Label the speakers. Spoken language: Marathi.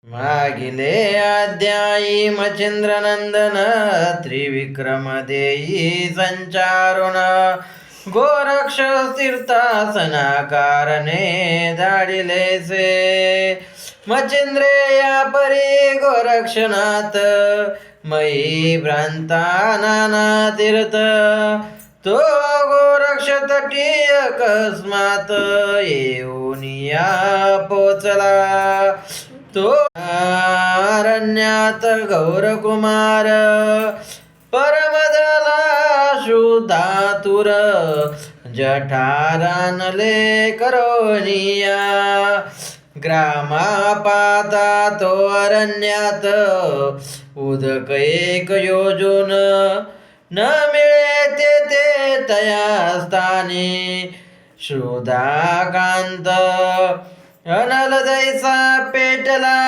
Speaker 1: मागिले अध्यायी मच्छिंद्रनंदन त्रिविक्रम देई संचारुण गोरक्ष तीर्थासना कारणे धाडिलेसे मच्छिंद्रे या परी गोरक्षनाथ मयी भ्रांता नाना तीर्थ तो गोरक्ष तटी अकस्मात येऊन या पोचला तो अरण्यात गौरकुमार परमदला शुद्धातुर जठारानले करोनिया ग्रामापाता तो अरण्यात उदक एक योजून न मिळे ते तया स्थानी शुद्धाकांत अनल जैसा पेटला